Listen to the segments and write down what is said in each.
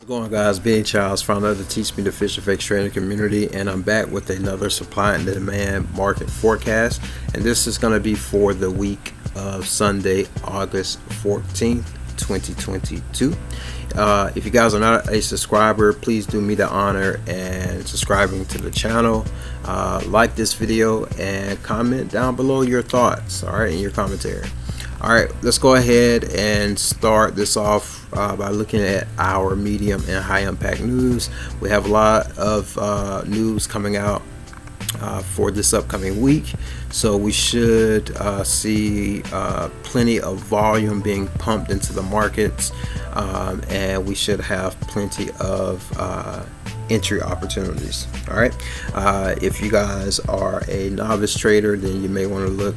Going on, guys? Being Charles, founder of the Teach Me to Fish FX trading community, and I'm back with another supply and demand market forecast. And this is going to be for the week of Sunday, August 14th, 2022. If you guys are not a subscriber, please do me the honor and subscribing to the channel. Like this video and comment down below your thoughts, all right, and your commentary. All right, let's go ahead and start this off by looking at our medium and high impact news. We have a lot of news coming out for this upcoming week, so we should see plenty of volume being pumped into the markets, and we should have plenty of entry opportunities. All right, if you guys are a novice trader, then you may want to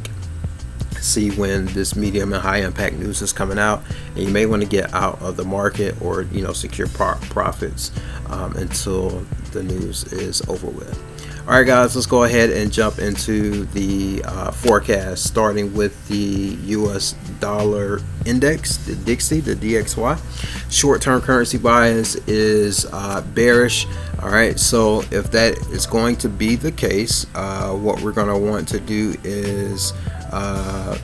see when this medium and high impact news is coming out, and you may want to get out of the market or secure profits until the news is over with. All right, guys, let's go ahead and jump into the forecast, starting with the US dollar index, the DXY. Short-term currency bias is bearish. All right, so if that is going to be the case, what we're going to want to do is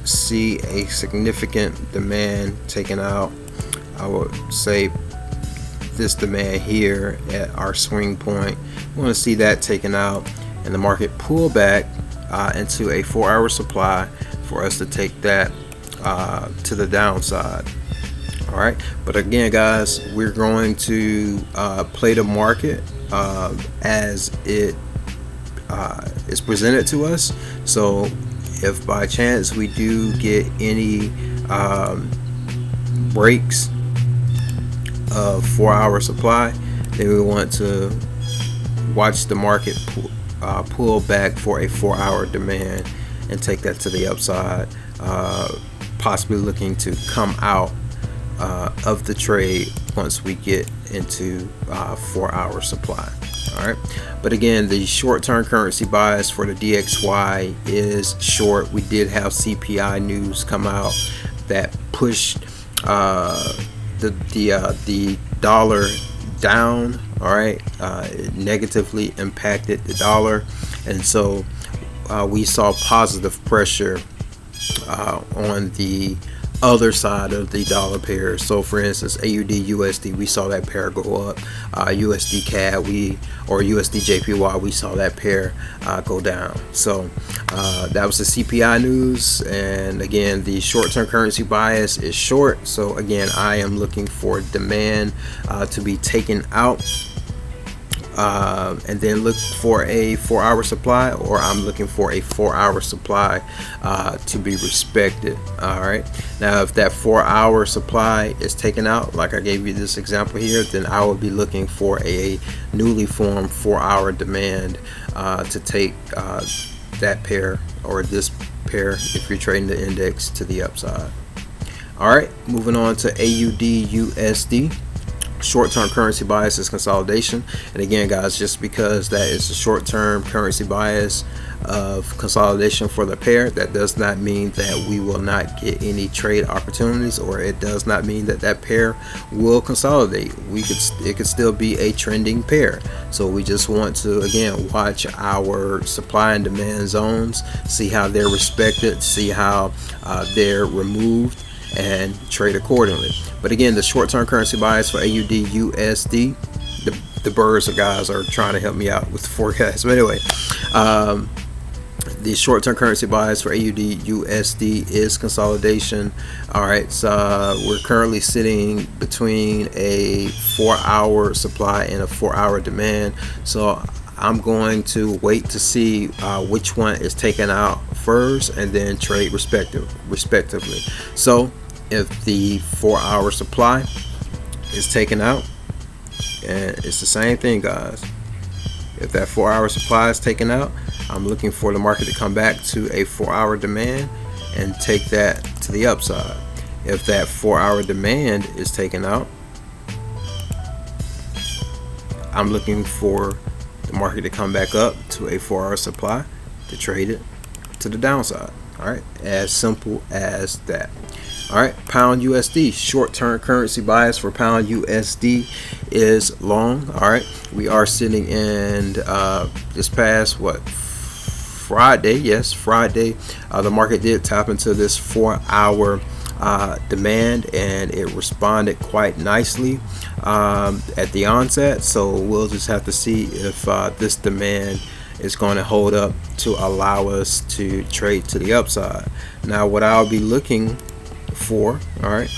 see a significant demand taken out. I would say this demand here at our swing point, we want to see that taken out and the market pull back into a 4-hour supply for us to take that to the downside. All right, but again, guys, we're going to play the market as it is presented to us. So if by chance we do get any breaks of 4-hour supply, then we want to watch the market pull back for a 4-hour demand and take that to the upside, possibly looking to come out of the trade once we get into 4-hour supply. All right, but again, the short-term currency bias for the DXY is short. We did have CPI news come out that pushed the dollar down. All right, it negatively impacted the dollar, and so we saw positive pressure on the other side of the dollar pair. So for instance, AUD USD, we saw that pair go up. USD CAD or USD JPY, we saw that pair go down. So that was the CPI news, and again, the short-term currency bias is short. So again, I am looking for demand to be taken out, and then look for a 4-hour supply, or I'm looking for a 4-hour supply to be respected. All right, now if that 4-hour supply is taken out, like I gave you this example here, then I will be looking for a newly formed 4-hour demand to take that pair or this pair, if you're trading the index, to the upside. All right, moving on to AUD USD. Short-term currency bias is consolidation, and again, guys, just because that is the short-term currency bias of consolidation for the pair, that does not mean that we will not get any trade opportunities, or it does not mean that that pair will consolidate. It could still be a trending pair. So we just want to, again, watch our supply and demand zones, see how they're respected, see how they're removed, and trade accordingly. But again, the short-term currency bias for AUD USD, the birds of guys are trying to help me out with the forecast. But anyway, the short-term currency bias for AUD USD is consolidation. All right, so we're currently sitting between a 4-hour supply and a 4-hour demand. So I'm going to wait to see which one is taken out first, and then trade respectively. So if the 4-hour supply is taken out, and it's the same thing, guys, if that 4-hour supply is taken out, I'm looking for the market to come back to a 4-hour demand and take that to the upside. If that 4-hour demand is taken out, I'm looking for the market to come back up to a 4-hour supply to trade it to the downside. All right, as simple as that. All right, pound USD, short-term currency bias for pound USD is long. All right, we are sitting in this past Friday. Yes, Friday. The market did tap into this 4-hour demand, and it responded quite nicely at the onset. So we'll just have to see if this demand is going to hold up to allow us to trade to the upside. Now, what I'll be looking for, all right,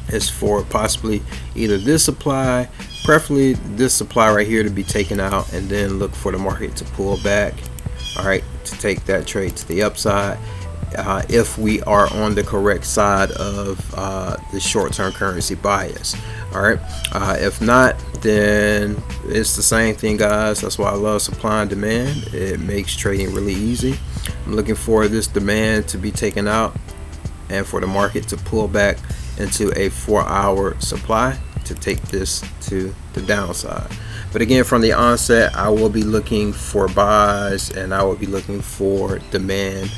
is for possibly either this supply, preferably this supply right here, to be taken out, and then look for the market to pull back, all right, to take that trade to the upside if we are on the correct side of the short-term currency bias. All right, if not, then it's the same thing, guys. That's why I love supply and demand. It makes trading really easy. I'm looking for this demand to be taken out and for the market to pull back into a 4-hour supply to take this to the downside. But again, from the onset, I will be looking for buys, and I will be looking for demand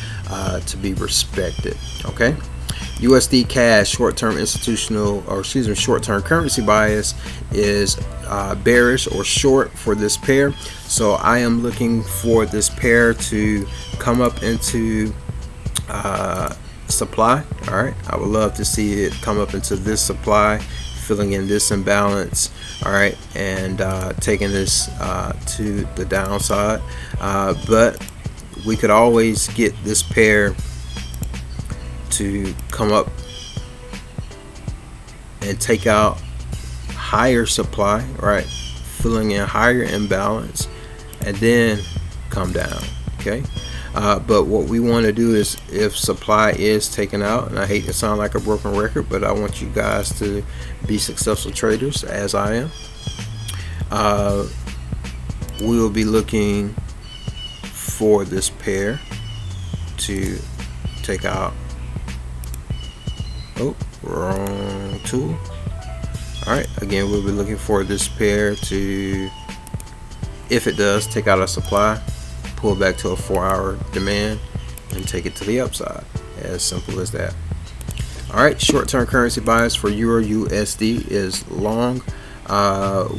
to be respected. Okay, USD cash short-term short-term currency bias is bearish or short for this pair. So I am looking for this pair to come up into supply. All right, I would love to see it come up into this supply, filling in this imbalance, all right, and taking this to the downside. But we could always get this pair to come up and take out higher supply, right, filling in higher imbalance, and then come down. Okay, but what we want to do is, if supply is taken out, and I hate to sound like a broken record, but I want you guys to be successful traders as I am, we will be looking for this pair to take out. Oh, wrong tool. All right, again, we'll be looking for this pair to, if it does take out a supply, pull back to a 4-hour demand and take it to the upside. As simple as that. All right, short-term currency bias for Euro USD is long.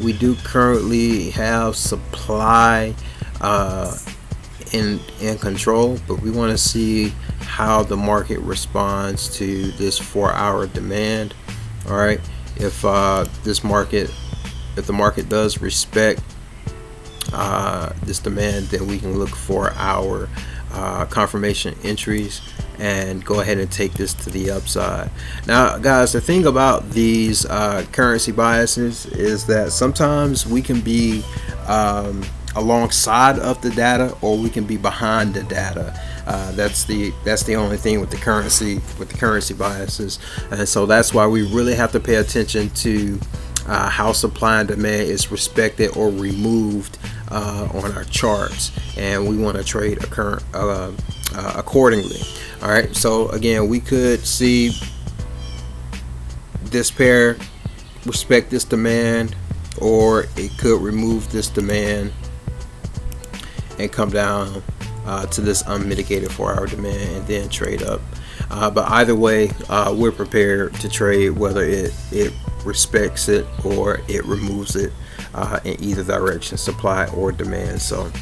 We do currently have supply in control, but we want to see how the market responds to this 4-hour demand. All right, if the market does respect this demand, then we can look for our confirmation entries and go ahead and take this to the upside. Now, guys, the thing about these currency biases is that sometimes we can be alongside of the data, or we can be behind the data. That's the only thing with the currency biases, and so that's why we really have to pay attention to how supply and demand is respected or removed on our charts, and we want to trade accordingly. All right, so again, we could see this pair respect this demand, or it could remove this demand and come down to this unmitigated 4-hour demand and then trade up. But either way, we're prepared to trade whether it respects it or it removes it in either direction, supply or demand. So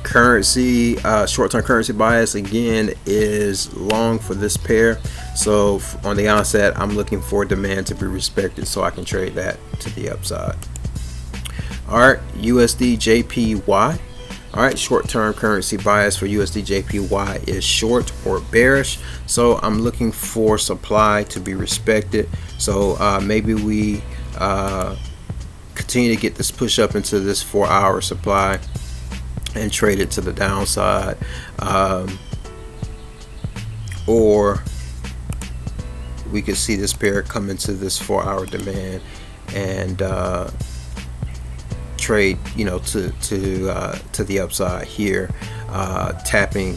currency, short-term currency bias again is long for this pair. So on the onset, I'm looking for demand to be respected so I can trade that to the upside. All right, USD JPY. All right, short-term currency bias for USD JPY is short or bearish. So I'm looking for supply to be respected. So maybe we continue to get this push up into this 4-hour supply and trade it to the downside, or we could see this pair come into this 4-hour demand and trade, to the upside here,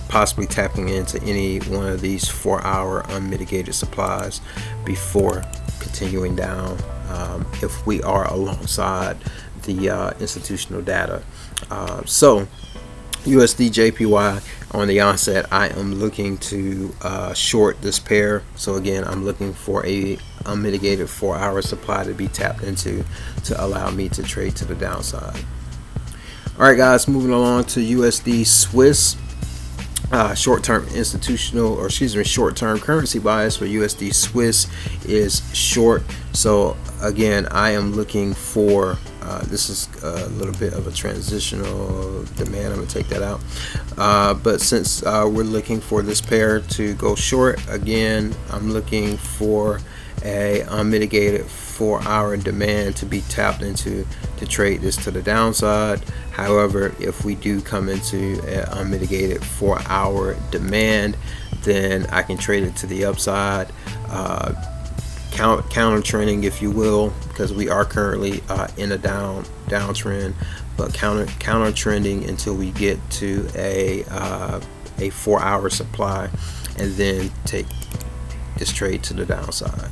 possibly tapping into any one of these 4-hour unmitigated supplies before continuing down, if we are alongside the institutional data. So USD JPY, on the onset, I am looking to short this pair. So again, I'm looking for a unmitigated 4-hour supply to be tapped into to allow me to trade to the downside. All right, guys, moving along to USD Swiss. Short-term short-term currency bias for USD Swiss is short. So again, I am looking for this is a little bit of a transitional demand. I'm gonna take that out. But since we're looking for this pair to go short, again, I'm looking for a unmitigated 4-hour demand to be tapped into to trade this to the downside. However, if we do come into an unmitigated 4-hour demand, then I can trade it to the upside, counter trending, if you will, because we are currently in a downtrend, but counter trending until we get to a 4-hour supply, and then take this trade to the downside.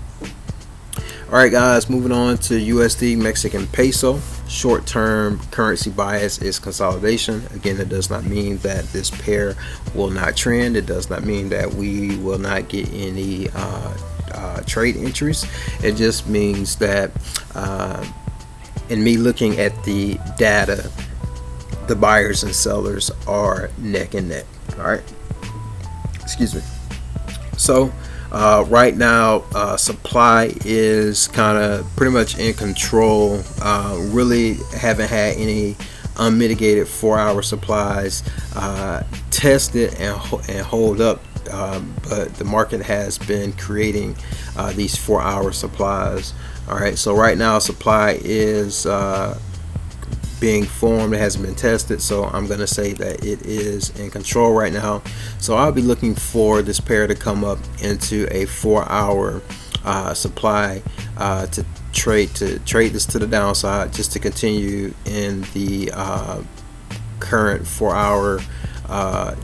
All right, guys, moving on to USD Mexican peso. Short-term currency bias is consolidation. Again, it does not mean that this pair will not trend. It does not mean that we will not get any trade entries. It just means that in me looking at the data, the buyers and sellers are neck and neck. All right, excuse me. So right now, supply is kind of pretty much in control. Really haven't had any unmitigated 4-hour supplies tested and hold up, but the market has been creating these 4-hour supplies. All right, so right now supply is being formed. It hasn't been tested, so I'm gonna say that it is in control right now. So I'll be looking for this pair to come up into a 4-hour supply to trade this to the downside, just to continue in the current 4-hour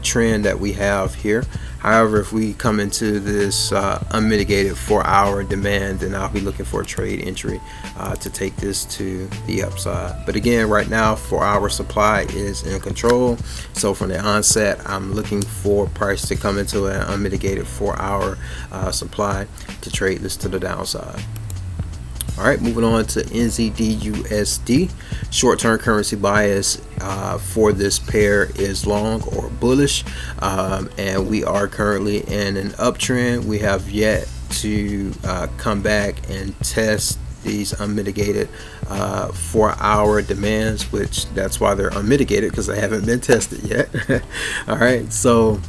trend that we have here. However, if we come into this unmitigated 4-hour demand, then I'll be looking for a trade entry to take this to the upside. But again, right now, 4-hour supply is in control. So from the onset, I'm looking for price to come into an unmitigated 4-hour supply to trade this to the downside. All right, moving on to NZD/USD. Short-term currency bias for this pair is long or bullish, and we are currently in an uptrend. We have yet to come back and test these unmitigated 4-hour demands, which that's why they're unmitigated, because they haven't been tested yet. All right, so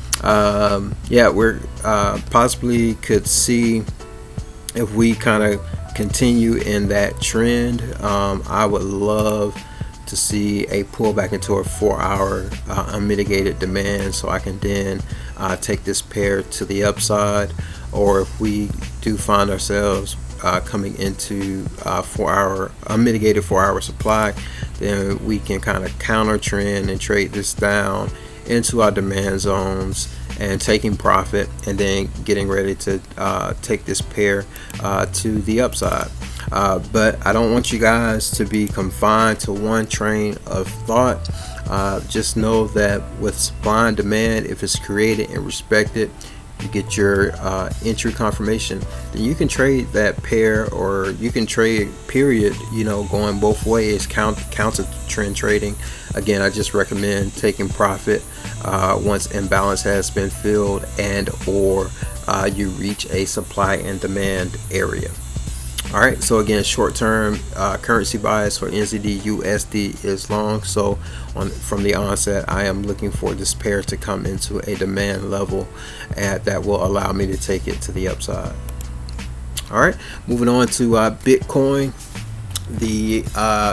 yeah, we're possibly could see if we kind of continue in that trend. I would love to see a pullback into a 4-hour unmitigated demand, so I can then take this pair to the upside. Or if we do find ourselves coming into 4-hour unmitigated 4-hour supply, then we can kind of counter trend and trade this down into our demand zones and taking profit, and then getting ready to take this pair to the upside. But I don't want you guys to be confined to one train of thought. Just know that with supply and demand, if it's created and respected, you get your entry confirmation, then you can trade that pair, or you can trade period, you know, going both ways, counter trend trading. Again, I just recommend taking profit once imbalance has been filled, and or you reach a supply and demand area. All right, so again, short-term currency bias for NZD/USD is long. So from the onset, I am looking for this pair to come into a demand level that will allow me to take it to the upside. All right, moving on to Bitcoin. The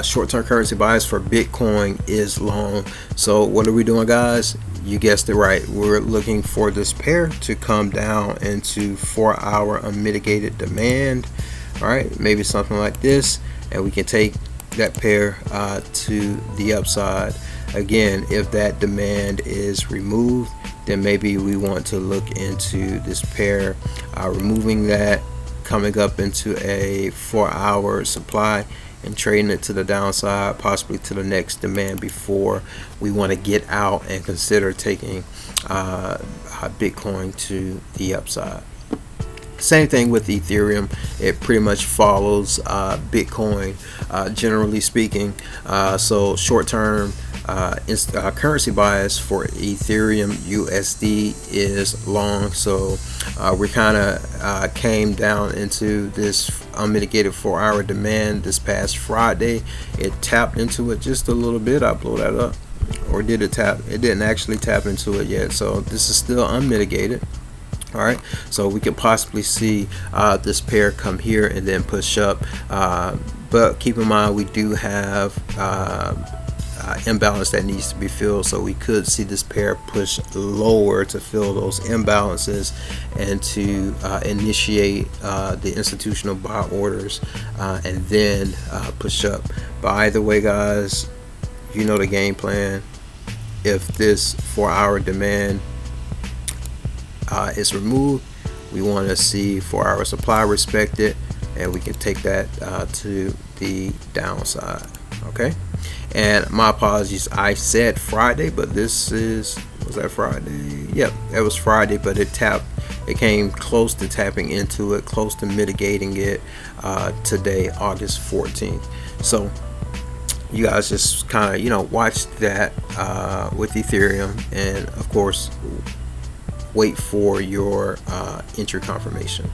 short-term currency bias for Bitcoin is long. So what are we doing, guys? You guessed it right. We're looking for this pair to come down into 4-hour unmitigated demand. All right, maybe something like this, and we can take that pair to the upside. Again, if that demand is removed, then maybe we want to look into this pair removing that, coming up into a 4-hour supply and trading it to the downside, possibly to the next demand, before we want to get out and consider taking Bitcoin to the upside. Same thing with Ethereum. It pretty much follows Bitcoin, generally speaking. So short-term currency bias for Ethereum USD is long. So we kind of came down into this unmitigated 4-hour demand this past Friday. It tapped into it just a little bit. I blow that up, or did it tap? It didn't actually tap into it yet. So this is still unmitigated. All right, so we could possibly see this pair come here and then push up, but keep in mind we do have imbalance that needs to be filled, so we could see this pair push lower to fill those imbalances and to initiate the institutional buy orders and then push up. But either way, guys, you know the game plan. If this 4-hour demand is removed, we want to see 4-hour supply respected, and we can take that to the downside. Okay, and my apologies, I said Friday, but this was that Friday? Yep, that was Friday, but it came close to tapping into it, close to mitigating it today, August 14th. So you guys just kind of watch that with Ethereum, and of course wait for your entry confirmations.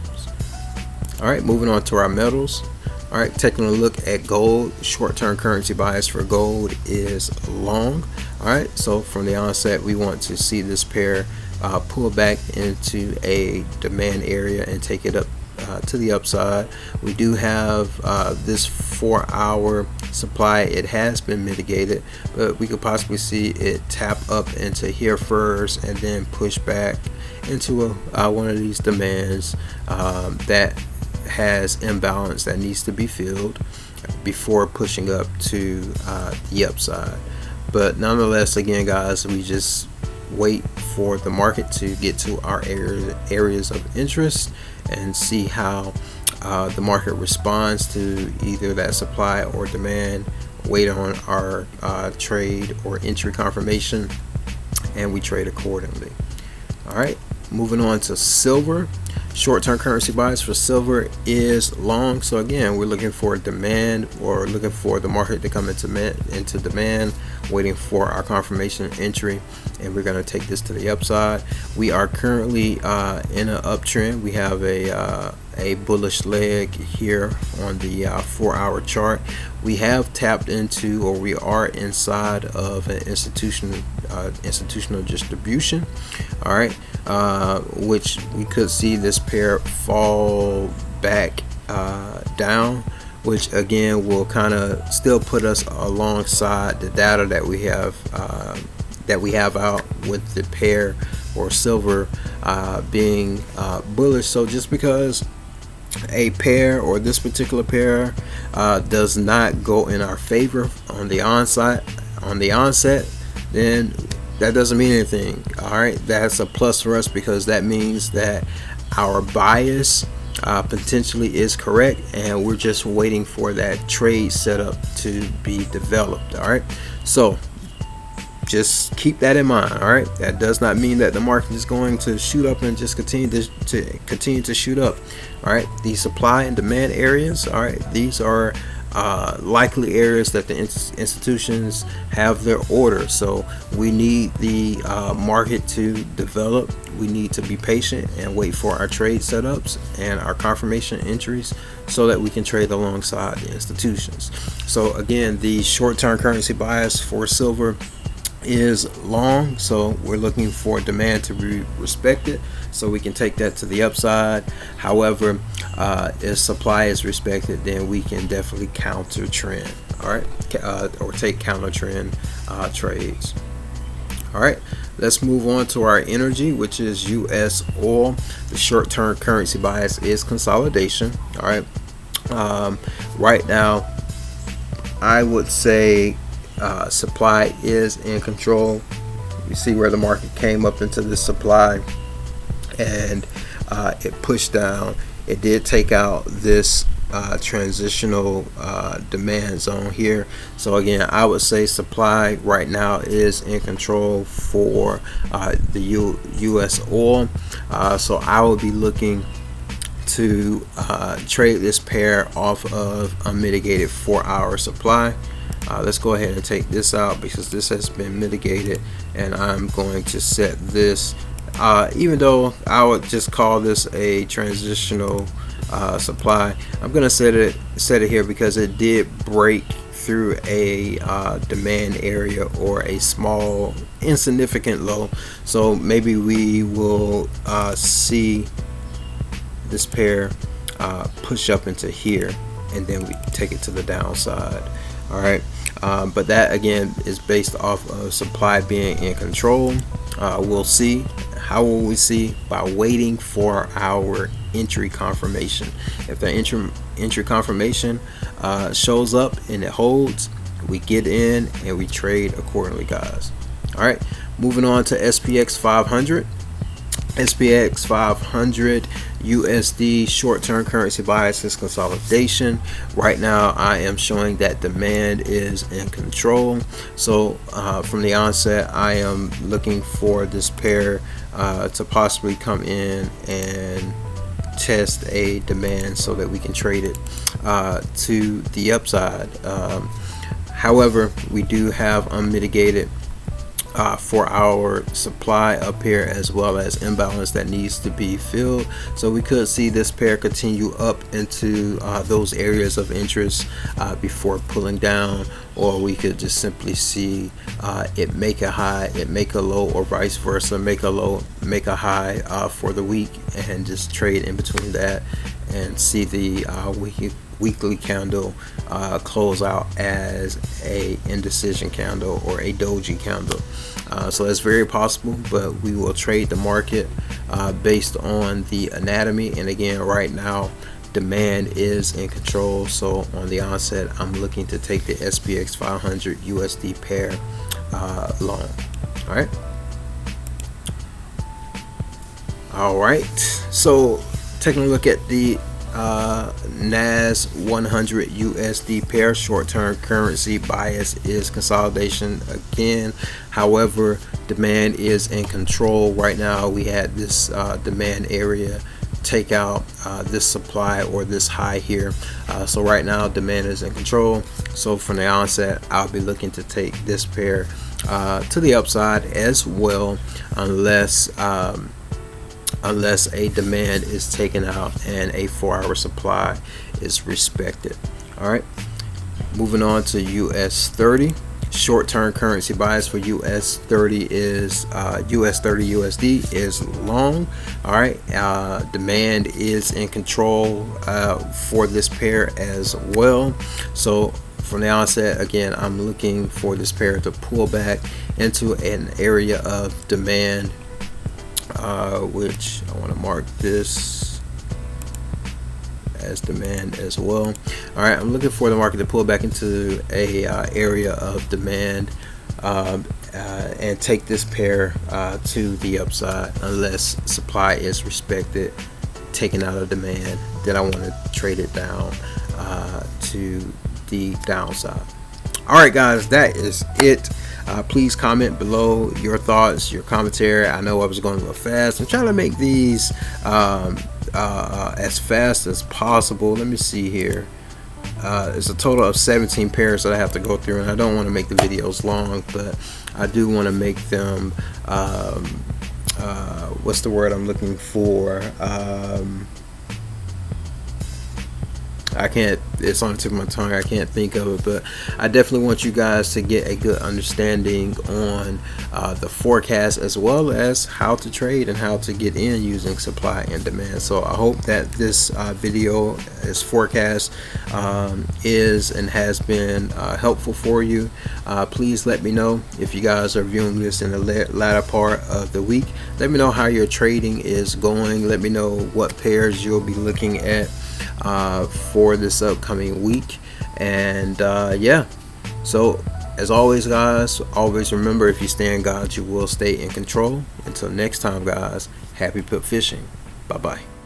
All right, moving on to our metals. All right, taking a look at gold. Short-term currency bias for gold is long. All right, so from the onset, we want to see this pair pull back into a demand area and take it up to the upside. We do have this 4-hour supply. It has been mitigated, but we could possibly see it tap up into here first and then push back into one of these demands that has imbalance that needs to be filled before pushing up to the upside. But nonetheless, again, guys, we just wait for the market to get to our areas of interest and see how the market responds to either that supply or demand. Wait on our trade or entry confirmation, and we trade accordingly. All right, moving on to silver. Short-term currency bias for silver is long. So again, we're looking for demand, or looking for the market to come into demand, waiting for our confirmation entry, and we're going to take this to the upside. We are currently in an uptrend. We have a bullish leg here on the 4-hour chart. We have tapped into, or we are inside of an institutional distribution. All right, which we could see this pair fall back down, which again will kind of still put us alongside the data that we have out with the pair or silver being bullish. So just because a pair, or this particular pair, does not go in our favor on the onset, then that doesn't mean anything. All right, that's a plus for us, because that means that our bias potentially is correct, and we're just waiting for that trade setup to be developed. All right, so just keep that in mind. All right, that does not mean that the market is going to shoot up and just continue to shoot up. All right, these supply and demand areas, all right, these are likely areas that the institutions have their order. So we need the market to develop. We need to be patient and wait for our trade setups and our confirmation entries so that we can trade alongside the institutions. So again, the short-term currency bias for silver is long, so we're looking for demand to be respected so we can take that to the upside. However, if supply is respected, then we can definitely counter trend. All right, or take counter trend trades. All right, let's move on to our energy, which is US oil. The short-term currency bias is consolidation. All right, right now I would say supply is in control. You see where the market came up into this supply and it pushed down. It did take out this transitional demand zone here. So again, I would say supply right now is in control for the US oil. So I will be looking to trade this pair off of a mitigated 4-hour supply. Let's go ahead and take this out because this has been mitigated, and I'm going to set this, even though I would just call this a transitional supply, I'm gonna set it here because it did break through a demand area or a small insignificant low. So maybe we will see this pair push up into here, and then we take it to the downside. All right, but that again is based off of supply being in control. We'll see. How will we see? By waiting for our entry confirmation. If the entry confirmation shows up and it holds, we get in and we trade accordingly, guys. All right, moving on to SPX 500. SPX 500 USD short-term currency bias is consolidation. Right now I am showing that demand is in control. So from the onset, I am looking for this pair to possibly come in and test a demand so that we can trade it to the upside. However, we do have unmitigated 4-hour supply up here, as well as imbalance that needs to be filled. So we could see this pair continue up into those areas of interest before pulling down, or we could just simply see it make a high, it make a low, or vice versa, make a low, make a high for the week, and just trade in between that and see the weekly candle close out as a indecision candle or a doji candle. So that's very possible, but we will trade the market based on the anatomy. And again, right now demand is in control. So on the onset, I'm looking to take the SPX 500 USD pair long. All right, so taking a look at the NAS 100 USD pair, short-term currency bias is consolidation again. However, demand is in control. Right now we had this demand area take out this supply or this high here. So right now demand is in control. So from the onset, I'll be looking to take this pair to the upside as well, unless a demand is taken out and a 4-hour supply is respected. All right, moving on to US 30. Short-term currency bias for US 30 is US 30 USD is long. All right, demand is in control for this pair as well. So from the onset, again, I'm looking for this pair to pull back into an area of demand, which I want to mark this as demand as well. All right, I'm looking for the market to pull back into a area of demand and take this pair to the upside, unless supply is respected, taken out of demand. Then I want to trade it down to the downside. All right, guys, that is it. Please comment below your thoughts, your commentary. I know I was going a little fast. I'm trying to make these as fast as possible. Let me see here. It's a total of 17 pairs that I have to go through, and I don't want to make the videos long, but I do want to make them what's the word I'm looking for? I can't, it's on the tip of my tongue, I can't think of it, but I definitely want you guys to get a good understanding on the forecast, as well as how to trade and how to get in using supply and demand. So I hope that this video, this forecast, is and has been helpful for you. Please let me know if you guys are viewing this in the latter part of the week. Let me know how your trading is going. Let me know what pairs you'll be looking at for this upcoming week. And yeah, so as always, guys, always remember, if you stay in God, you will stay in control. Until next time, guys, happy put fishing. Bye bye.